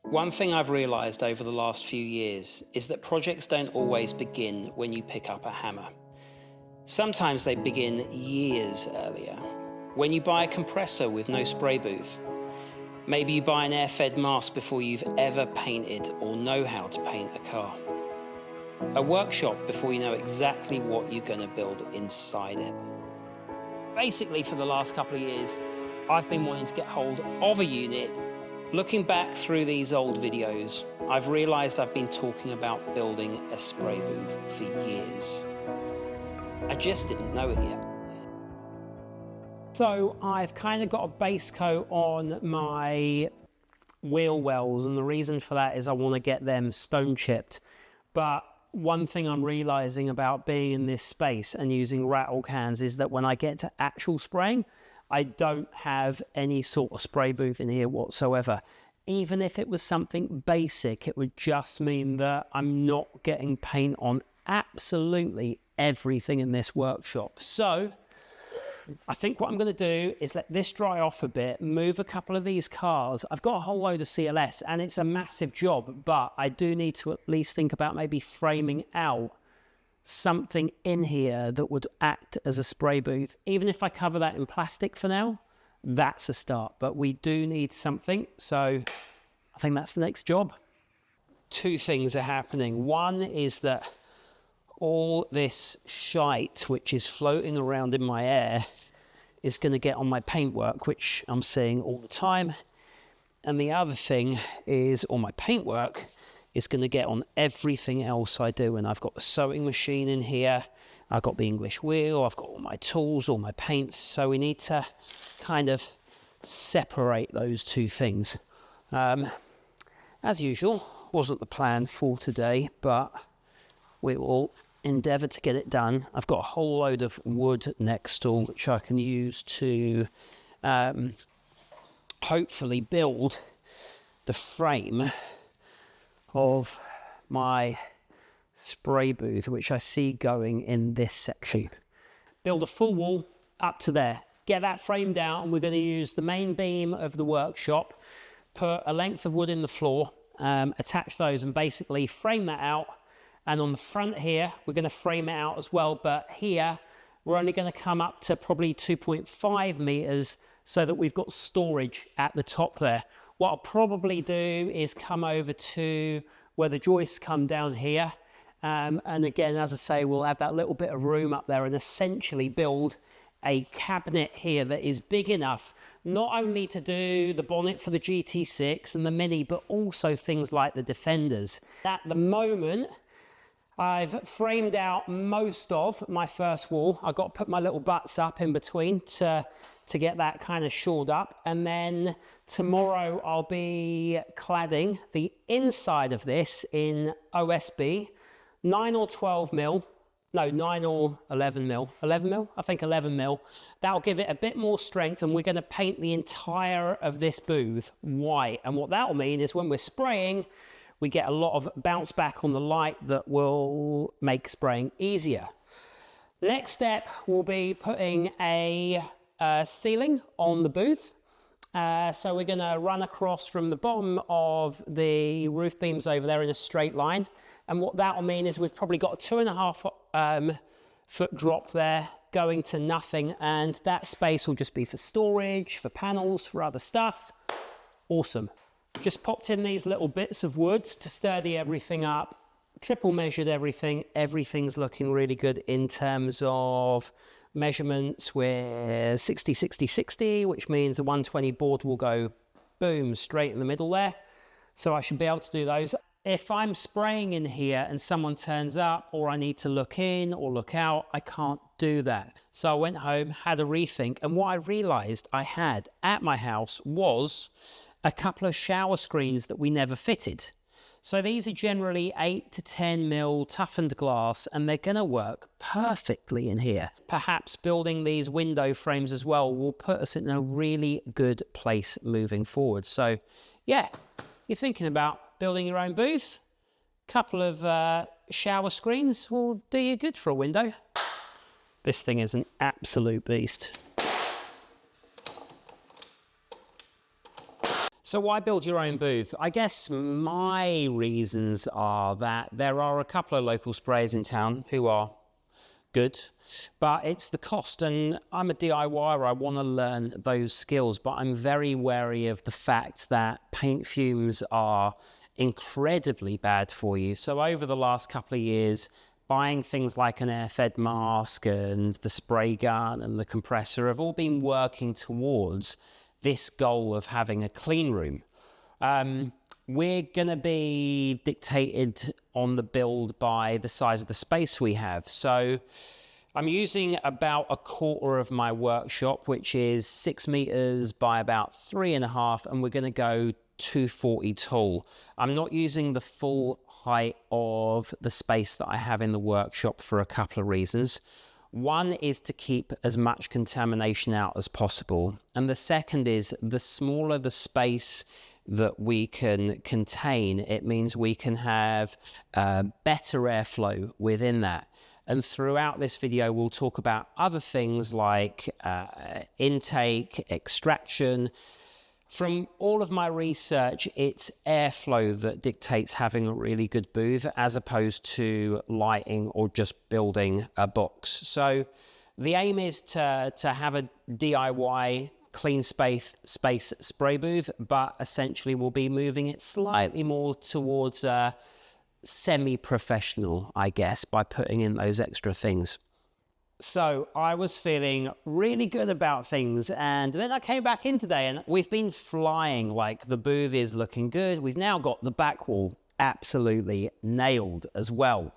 One thing I've realised over the last few years is that projects don't always begin when you pick up a hammer. Sometimes they begin years earlier, when you buy a compressor with no spray booth. Maybe you buy an air-fed mask before you've ever painted or know how to paint a car. A workshop before you know exactly what you're going to build inside it. Basically, for the last couple of years, I've been wanting to get hold of a unit. Looking back through these old videos, I've realised I've been talking about building a spray booth for years. I just didn't know it yet. So I've kind of got a base coat on my wheel wells, and the reason for that is I want to get them stone chipped. But one thing I'm realising about being in this space and using rattle cans is that when I get to actual spraying, I don't have any sort of spray booth in here whatsoever. Even if it was something basic, it would just mean that I'm not getting paint on absolutely everything in this workshop. So I think what I'm going to do is let this dry off a bit, move a couple of these cars. I've got a whole load of CLS and it's a massive job, but I do need to at least think about maybe framing out something in here that would act as a spray booth. Even if I cover that in plastic for now, that's a start, but we do need something. So I think that's the next job. Two things are happening. One is that all this shite which is floating around in my air is going to get on my paintwork, which I'm seeing all the time. And the other thing is all my paintwork is going to get on everything else I do. And I've got the sewing machine in here, I've got the English wheel, I've got all my tools, all my paints. So we need to kind of separate those two things. As usual, wasn't the plan for today, but we will endeavour to get it done. I've got a whole load of wood next door which I can use to hopefully build the frame of my spray booth, which I see going in this section. Build a full wall up to there, get that framed out, and we're going to use the main beam of the workshop, put a length of wood in the floor, attach those and basically frame that out. And on the front here, we're going to frame it out as well, but here we're only going to come up to probably 2.5 meters so that we've got storage at the top there. What I'll probably do is come over to where the joists come down here. And again, as I say, we'll have that little bit of room up there and essentially build a cabinet here that is big enough not only to do the bonnet for the GT6 and the Mini, but also things like the Defenders. At the moment, I've framed out most of my first wall. I've got to put my little butts up in between to get that kind of shored up. And then tomorrow I'll be cladding the inside of this in OSB, 9 or 12 mil. No, 9 or 11 mil. 11 mil? I think 11 mil. That'll give it a bit more strength, and we're going to paint the entire of this booth white. And what that'll mean is when we're spraying, we get a lot of bounce back on the light that will make spraying easier. Next step will be putting a ceiling on the booth. So we're going to run across from the bottom of the roof beams over there in a straight line. And what that will mean is we've probably got a 2.5 foot drop there going to nothing. And that space will just be for storage, for panels, for other stuff. Awesome. Just popped in these little bits of wood to sturdy everything up. Triple measured everything. Everything's looking really good in terms of measurements. We're 60, 60, 60, which means a 120 board will go boom straight in the middle there. So I should be able to do those. If I'm spraying in here and someone turns up, or I need to look in or look out, I can't do that. So I went home, had a rethink, and what I realized I had at my house was a couple of shower screens that we never fitted. So these are generally 8 to 10 mil toughened glass, and they're going to work perfectly in here. Perhaps building these window frames as well will put us in a really good place moving forward. So yeah, you're thinking about building your own booth, couple of shower screens will do you good for a window. This thing is an absolute beast. So why build your own booth? I guess my reasons are that there are a couple of local sprayers in town who are good, but it's the cost, and I'm a DIYer. I want to learn those skills, but I'm very wary of the fact that paint fumes are incredibly bad for you. So over the last couple of years, buying things like an air-fed mask and the spray gun and the compressor have all been working towards this goal of having a clean room. We're going to be dictated on the build by the size of the space we have. So I'm using about a quarter of my workshop, which is 6 meters by about 3.5, and we're going to go 240 tall. I'm not using the full height of the space that I have in the workshop for a couple of reasons. One is to keep as much contamination out as possible. And the second is the smaller the space that we can contain, it means we can have better airflow within that. And throughout this video, we'll talk about other things like intake, extraction. From all of my research, it's airflow that dictates having a really good booth as opposed to lighting or just building a box. So the aim is to have a DIY clean space spray booth, but essentially we'll be moving it slightly more towards semi-professional, I guess, by putting in those extra things. So I was feeling really good about things, and then I came back in today and we've been flying. Like, the booth is looking good. We've now got the back wall absolutely nailed as well.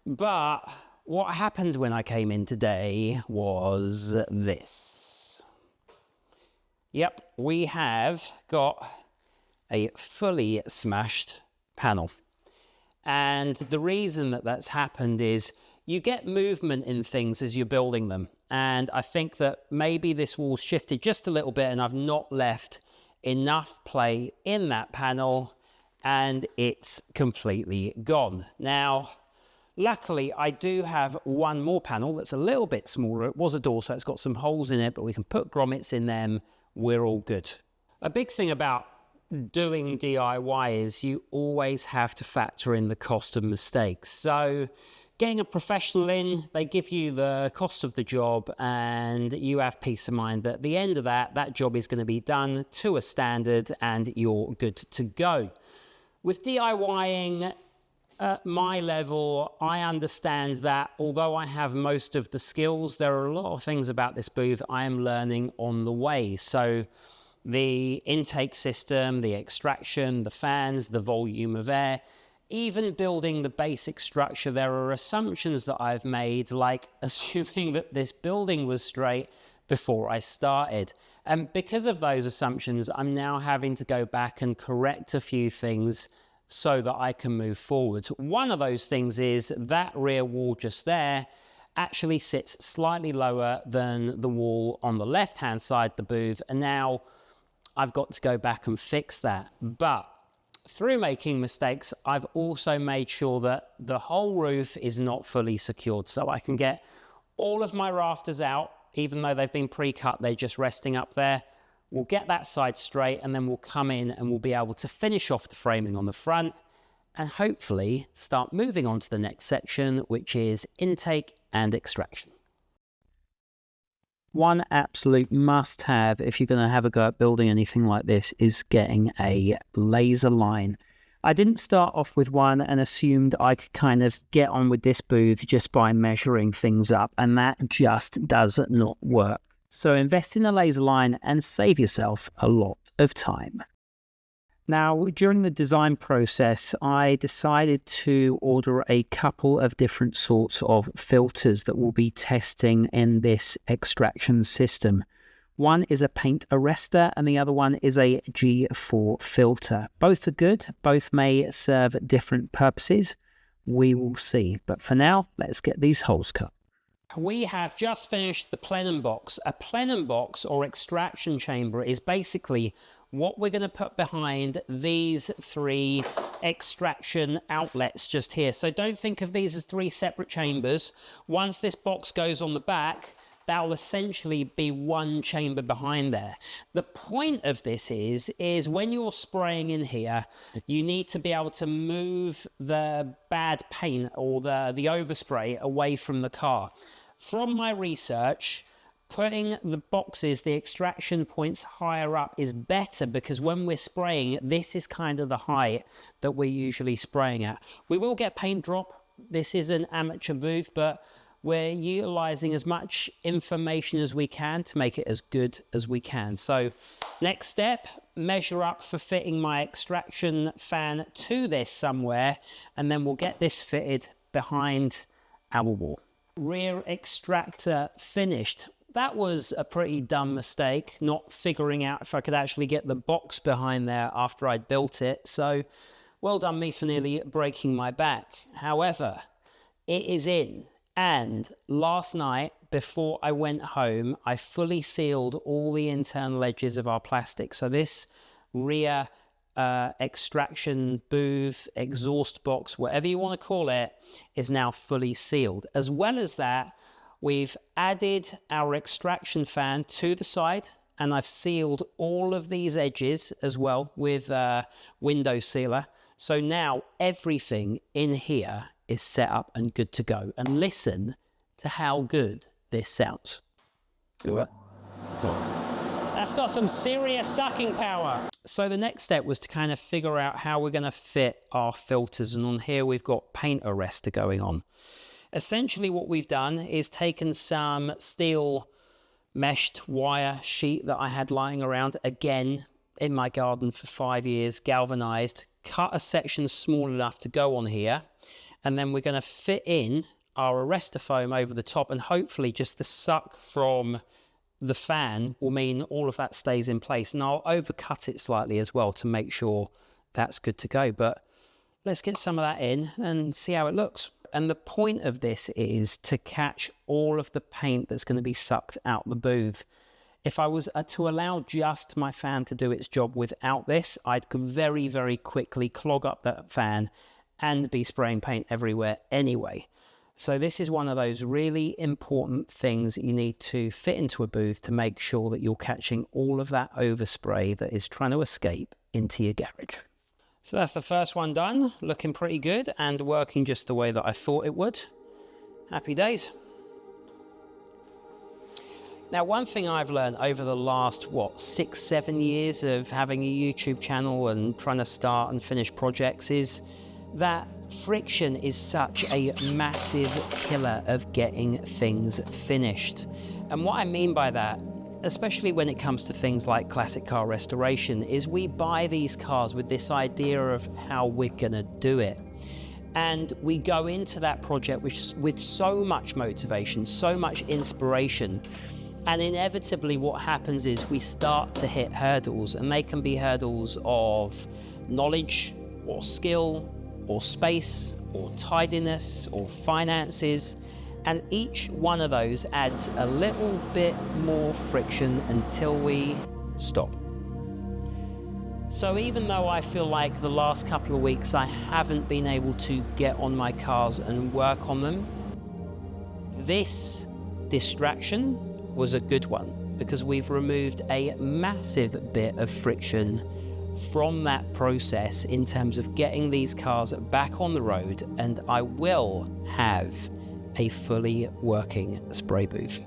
But what happened when I came in today was this. Yep, we have got a fully smashed panel. And the reason that that's happened is you get movement in things as you're building them. And I think that maybe this wall's shifted just a little bit and I've not left enough play in that panel and it's completely gone. Now, luckily, I do have one more panel that's a little bit smaller. It was a door, so it's got some holes in it, but we can put grommets in them. We're all good. A big thing about doing DIY is you always have to factor in the cost of mistakes. So getting a professional in, they give you the cost of the job and you have peace of mind that at the end of that job is going to be done to a standard and you're good to go. With DIYing at my level, I understand that although I have most of the skills, there are a lot of things about this booth I am learning on the way. So the intake system, the extraction, the fans, the volume of air, even building the basic structure, there are assumptions that I've made, like assuming that this building was straight before I started. And because of those assumptions, I'm now having to go back and correct a few things so that I can move forward. One of those things is that rear wall just there actually sits slightly lower than the wall on the left-hand side of the booth. And now I've got to go back and fix that. But through making mistakes, I've also made sure that the whole roof is not fully secured. So I can get all of my rafters out, even though they've been pre-cut, they're just resting up there. We'll get that side straight and then we'll come in and we'll be able to finish off the framing on the front and hopefully start moving on to the next section, which is intake and extraction. One absolute must-have if you're going to have a go at building anything like this is getting a laser line. I didn't start off with one and assumed I could kind of get on with this booth just by measuring things up, and that just does not work. So invest in a laser line and save yourself a lot of time. Now, during the design process, I decided to order a couple of different sorts of filters that we'll be testing in this extraction system. One is a paint arrestor and the other one is a G4 filter. Both are good. Both may serve different purposes. We will see. But for now, let's get these holes cut. We have just finished the plenum box. A plenum box or extraction chamber is basically what we're going to put behind these three extraction outlets just here. So don't think of these as three separate chambers. Once this box goes on the back, that'll essentially be one chamber behind there. The point of this is when you're spraying in here, you need to be able to move the bad paint or the overspray away from the car. From my research, putting the boxes, the extraction points higher up is better, because when we're spraying, this is kind of the height that we're usually spraying at. We will get paint drop. This is an amateur booth, but we're utilizing as much information as we can to make it as good as we can. So next step, measure up for fitting my extraction fan to this somewhere, and then we'll get this fitted behind our wall. Rear extractor finished. That was a pretty dumb mistake, not figuring out if I could actually get the box behind there after I'd built it. So well done me for nearly breaking my back. However, it is in. And last night, before I went home, I fully sealed all the internal edges of our plastic. So this rear extraction booth, exhaust box, whatever you want to call it, is now fully sealed. As well as that, we've added our extraction fan to the side, and I've sealed all of these edges as well with window sealer. So now everything in here is set up and good to go. And listen to how good this sounds. That's got some serious sucking power. So the next step was to kind of figure out how we're going to fit our filters. And on here we've got paint arrestor going on. Essentially what we've done is taken some steel meshed wire sheet that I had lying around, again, in my garden for 5 years, galvanized, cut a section small enough to go on here. And then we're going to fit in our arrestor foam over the top, and hopefully just the suck from the fan will mean all of that stays in place. And I'll overcut it slightly as well to make sure that's good to go. But let's get some of that in and see how it looks. And the point of this is to catch all of the paint that's going to be sucked out the booth. If I was to allow just my fan to do its job without this, I'd very, very quickly clog up that fan and be spraying paint everywhere anyway. So this is one of those really important things that you need to fit into a booth to make sure that you're catching all of that overspray that is trying to escape into your garage. So that's the first one done, looking pretty good and working just the way that I thought it would. Happy days. Now, one thing I've learned over the last, 6-7 years of having a YouTube channel and trying to start and finish projects is that friction is such a massive killer of getting things finished. And what I mean by that, especially when it comes to things like classic car restoration, is we buy these cars with this idea of how we're gonna do it. And we go into that project with so much motivation, so much inspiration. And inevitably what happens is we start to hit hurdles, and they can be hurdles of knowledge or skill or space or tidiness or finances. And each one of those adds a little bit more friction until we stop. So even though I feel like the last couple of weeks I haven't been able to get on my cars and work on them, this distraction was a good one, because we've removed a massive bit of friction from that process in terms of getting these cars back on the road, and I will have a fully working spray booth.